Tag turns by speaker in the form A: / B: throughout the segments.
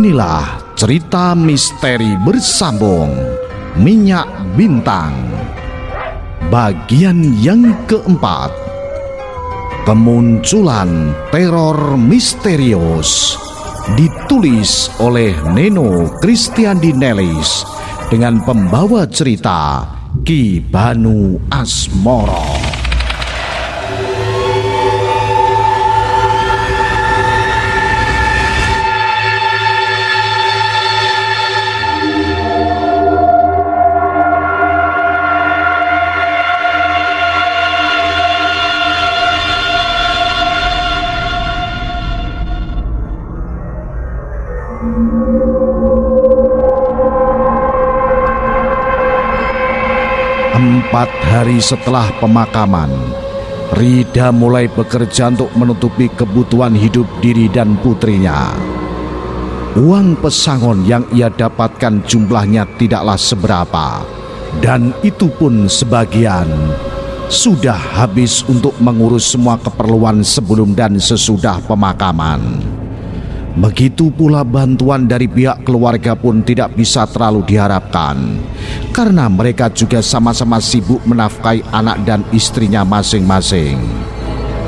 A: Inilah cerita misteri bersambung Minyak Bintang bagian yang keempat. Kemunculan teror misterius, ditulis oleh Neno Kristiandi Nelis dengan pembawa cerita Ki Banu Asmoro. Empat hari setelah pemakaman, Rida mulai bekerja untuk menutupi kebutuhan hidup diri dan putrinya. Uang pesangon yang ia dapatkan jumlahnya tidaklah seberapa, dan itu pun sebagian sudah habis untuk mengurus semua keperluan sebelum dan sesudah pemakaman. Begitu pula bantuan dari pihak keluarga pun tidak bisa terlalu diharapkan, karena mereka juga sama-sama sibuk menafkahi anak dan istrinya masing-masing.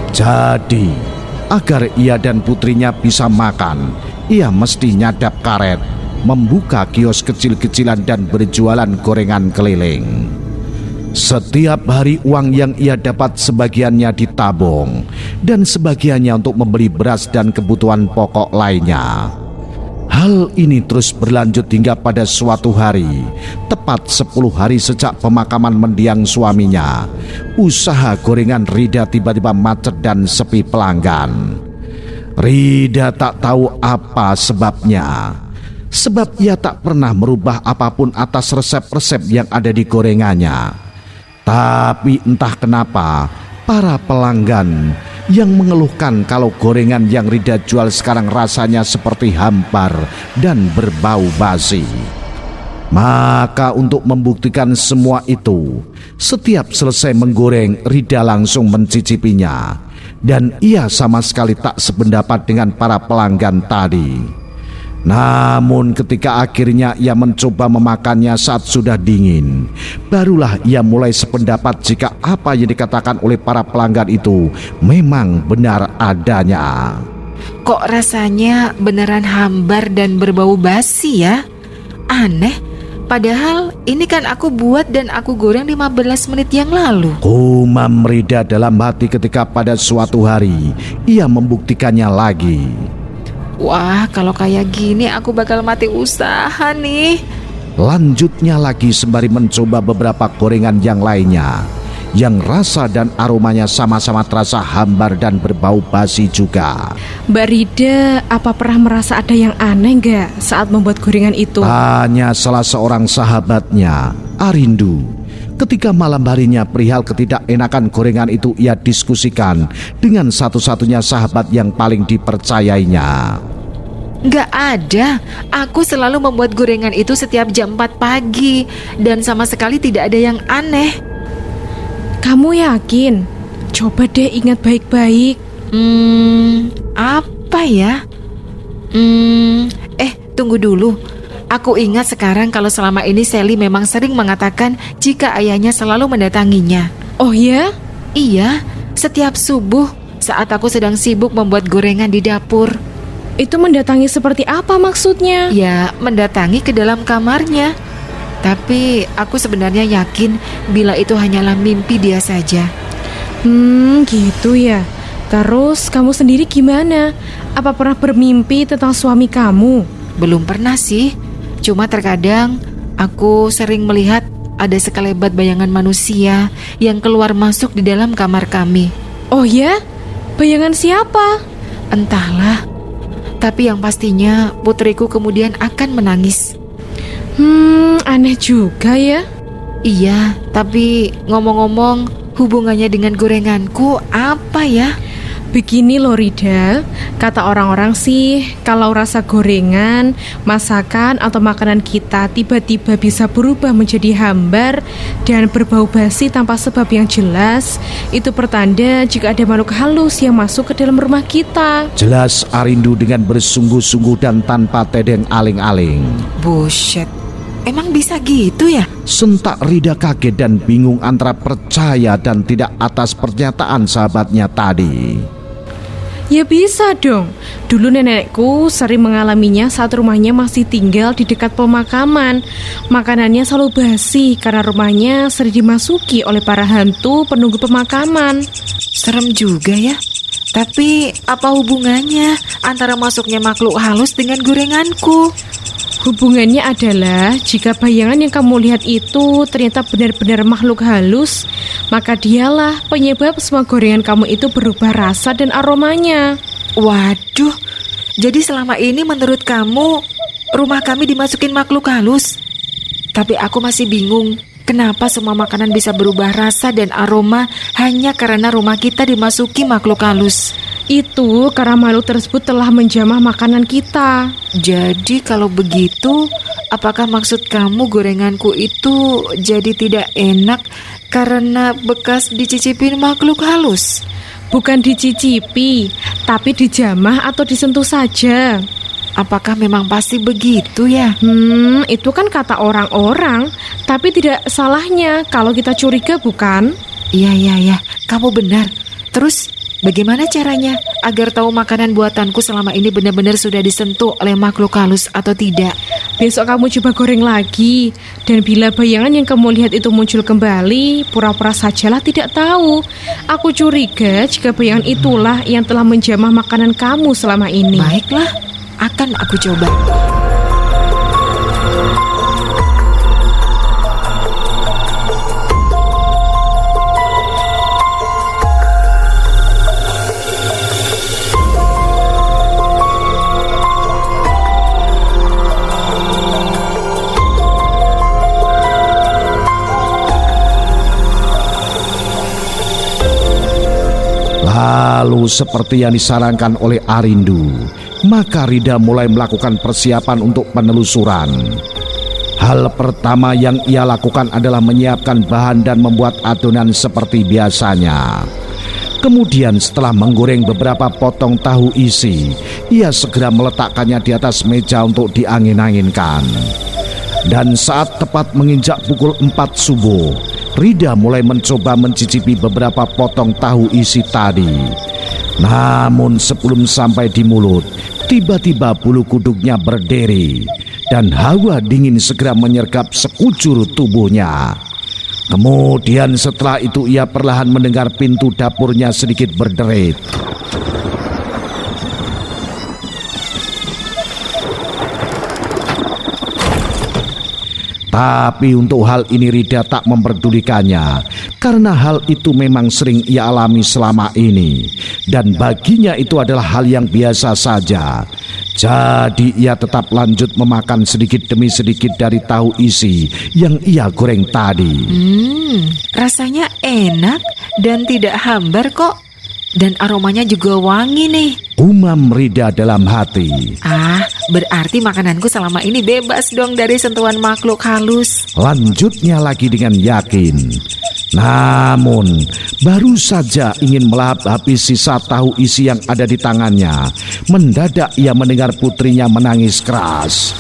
A: Jadi, agar ia dan putrinya bisa makan, ia mesti nyadap karet, membuka kios kecil-kecilan dan berjualan gorengan keliling. Setiap hari uang yang ia dapat sebagiannya ditabung dan sebagiannya untuk membeli beras dan kebutuhan pokok lainnya. Hal ini terus berlanjut hingga pada suatu hari, tepat 10 hari sejak pemakaman mendiang suaminya, usaha gorengan Rida tiba-tiba macet dan sepi pelanggan. Rida tak tahu apa sebabnya, sebab ia tak pernah merubah apapun atas resep-resep yang ada di gorengannya. Tapi entah kenapa para pelanggan yang mengeluhkan kalau gorengan yang Rida jual sekarang rasanya seperti hampar dan berbau basi. Maka untuk membuktikan semua itu, setiap selesai menggoreng, Rida langsung mencicipinya, dan ia sama sekali tak sependapat dengan para pelanggan tadi. Namun ketika akhirnya ia mencoba memakannya saat sudah dingin, barulah ia mulai sependapat jika apa yang dikatakan oleh para pelanggan itu memang benar adanya.
B: Kok rasanya beneran hambar dan berbau basi ya? Aneh, padahal ini kan aku buat dan aku goreng 15 menit yang lalu.
A: Gumam Rida dalam hati ketika pada suatu hari ia membuktikannya lagi.
B: Wah, kalau kayak gini aku bakal mati usaha nih.
A: Lanjutnya lagi sembari mencoba beberapa gorengan yang lainnya, yang rasa dan aromanya sama-sama terasa hambar dan berbau basi juga.
C: Mbak Rida, apa pernah merasa ada yang aneh nggak saat membuat gorengan itu?
A: Hanya salah seorang sahabatnya, Arindu. Ketika malam harinya perihal ketidakenakan gorengan itu ia diskusikan dengan satu-satunya sahabat yang paling dipercayainya.
B: Nggak ada, aku selalu membuat gorengan itu setiap jam 4 pagi dan sama sekali tidak ada yang aneh.
C: Kamu yakin? Coba deh ingat baik-baik.
B: Apa ya? Tunggu dulu. Aku ingat sekarang kalau selama ini Sally memang sering mengatakan jika ayahnya selalu mendatanginya.
C: Oh ya?
B: Iya, setiap subuh saat aku sedang sibuk membuat gorengan di dapur.
C: Itu mendatangi seperti apa maksudnya?
B: Ya, mendatangi ke dalam kamarnya. Tapi aku sebenarnya yakin bila itu hanyalah mimpi dia saja.
C: Gitu ya. Terus kamu sendiri gimana? Apa pernah bermimpi tentang suami kamu?
B: Belum pernah sih. Cuma terkadang aku sering melihat ada sekelebat bayangan manusia yang keluar masuk di dalam kamar kami.
C: Oh ya? Bayangan siapa?
B: Entahlah. Tapi yang pastinya putriku kemudian akan menangis.
C: Aneh juga ya.
B: Iya, tapi ngomong-ngomong hubungannya dengan gorenganku apa ya?
C: Begini loh Rida, kata orang-orang sih kalau rasa gorengan, masakan atau makanan kita tiba-tiba bisa berubah menjadi hambar dan berbau basi tanpa sebab yang jelas, itu pertanda jika ada makhluk halus yang masuk ke dalam rumah kita.
A: Jelas Arindu dengan bersungguh-sungguh dan tanpa tedeng aling-aling.
B: Buset, emang bisa gitu ya?
A: Sentak Rida kaget dan bingung antara percaya dan tidak atas pernyataan sahabatnya tadi.
C: Ya bisa dong. Dulu nenekku sering mengalaminya saat rumahnya masih tinggal di dekat pemakaman. Makanannya selalu basi karena rumahnya sering dimasuki oleh para hantu penunggu pemakaman.
B: Serem juga ya. Tapi apa hubungannya antara masuknya makhluk halus dengan gorenganku?
C: Hubungannya adalah jika bayangan yang kamu lihat itu ternyata benar-benar makhluk halus, maka dialah penyebab semua gorengan kamu itu berubah rasa dan aromanya.
B: Waduh, jadi selama ini menurut kamu rumah kami dimasukin makhluk halus? Tapi aku masih bingung, kenapa semua makanan bisa berubah rasa dan aroma hanya karena rumah kita dimasuki makhluk halus?
C: Itu karena makhluk tersebut telah menjamah makanan kita.
B: Jadi kalau begitu, apakah maksud kamu gorenganku itu jadi tidak enak karena bekas dicicipin makhluk halus?
C: Bukan dicicipi, tapi dijamah atau disentuh saja.
B: Apakah memang pasti begitu ya?
C: Itu kan kata orang-orang, tapi tidak salahnya kalau kita curiga, bukan?
B: Iya, kamu benar. Terus bagaimana caranya agar tahu makanan buatanku selama ini benar-benar sudah disentuh oleh makhluk halus atau tidak?
C: Besok kamu coba goreng lagi. Dan bila bayangan yang kamu lihat itu muncul kembali, pura-pura sajalah tidak tahu. Aku curiga jika bayangan itulah yang telah menjamah makanan kamu selama ini.
B: Baiklah, akan aku coba.
A: Lalu seperti yang disarankan oleh Arindu, maka Rida mulai melakukan persiapan untuk penelusuran. Hal pertama yang ia lakukan adalah menyiapkan bahan dan membuat adonan seperti biasanya. Kemudian setelah menggoreng beberapa potong tahu isi, ia segera meletakkannya di atas meja untuk diangin-anginkan. Dan saat tepat menginjak pukul 4 subuh, Rida mulai mencoba mencicipi beberapa potong tahu isi tadi. Namun sebelum sampai di mulut, tiba-tiba bulu kuduknya berderi dan hawa dingin segera menyergap sekujur tubuhnya. Kemudian setelah itu ia perlahan mendengar pintu dapurnya sedikit berderit. Tapi untuk hal ini Rida tak memperdulikannya, karena hal itu memang sering ia alami selama ini, dan baginya itu adalah hal yang biasa saja. Jadi ia tetap lanjut memakan sedikit demi sedikit dari tahu isi yang ia goreng tadi.
B: Rasanya enak dan tidak hambar kok. Dan aromanya juga wangi nih.
A: Umam Rida dalam hati.
B: Berarti makananku selama ini bebas dong dari sentuhan makhluk halus.
A: Lanjutnya lagi dengan yakin. Namun baru saja ingin melahap habis sisa tahu isi yang ada di tangannya, mendadak ia mendengar putrinya menangis keras.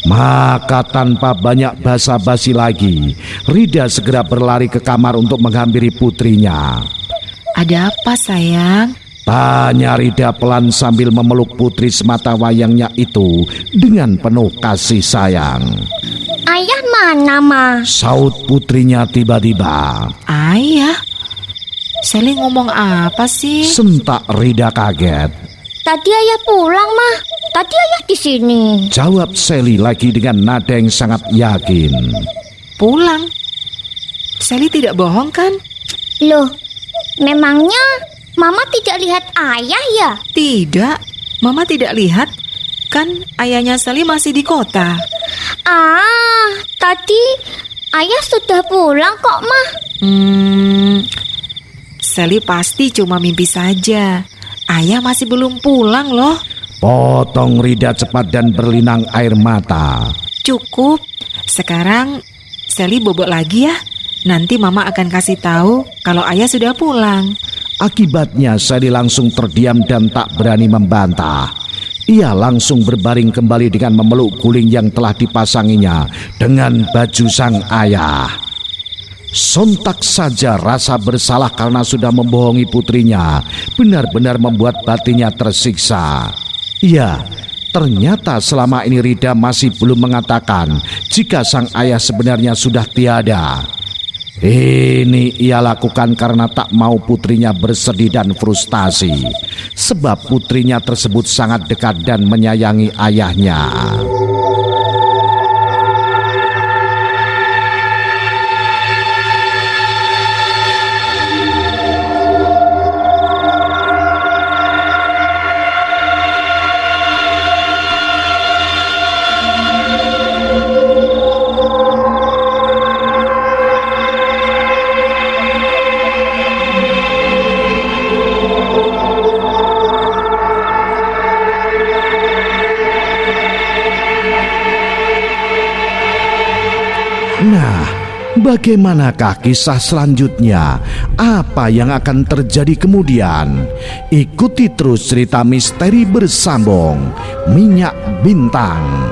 A: Maka tanpa banyak basa-basi lagi, Rida segera berlari ke kamar untuk menghampiri putrinya.
B: Ada apa sayang?
A: Tanya Rida pelan sambil memeluk putri semata wayangnya itu dengan penuh kasih sayang.
D: Ayah mana, Ma?
A: Saut putrinya tiba-tiba.
B: Ayah? Sally ngomong apa sih?
A: Sentak Rida kaget.
D: Tadi ayah pulang, Ma. Tadi ayah di sini.
A: Jawab Sally lagi dengan nada yang sangat yakin.
B: Pulang? Sally tidak bohong kan?
D: Loh, memangnya Mama tidak lihat ayah ya?
B: Tidak, Mama tidak lihat. Kan ayahnya Sally masih di kota.
D: Tadi ayah sudah pulang kok, Mah.
B: Sally pasti cuma mimpi saja. Ayah masih belum pulang loh.
A: Potong Rida cepat dan berlinang air mata.
B: Cukup. Sekarang Sally bobok lagi ya. Nanti mama akan kasih tahu kalau ayah sudah pulang.
A: Akibatnya Sally langsung terdiam dan tak berani membantah. Ia langsung berbaring kembali dengan memeluk guling yang telah dipasanginya dengan baju sang ayah. Sontak saja rasa bersalah karena sudah membohongi putrinya benar-benar membuat batinnya tersiksa. Ya, ternyata selama ini Rida masih belum mengatakan jika sang ayah sebenarnya sudah tiada. Ini ia lakukan karena tak mau putrinya bersedih dan frustasi, sebab putrinya tersebut sangat dekat dan menyayangi ayahnya. Nah, bagaimanakah kisah selanjutnya? Apa yang akan terjadi kemudian? Ikuti terus cerita misteri bersambung Minyak Bintang.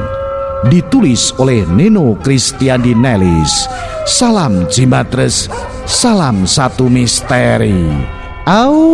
A: Ditulis oleh Neno Kristiandi Nelis. Salam Jimatres, salam satu misteri. Au.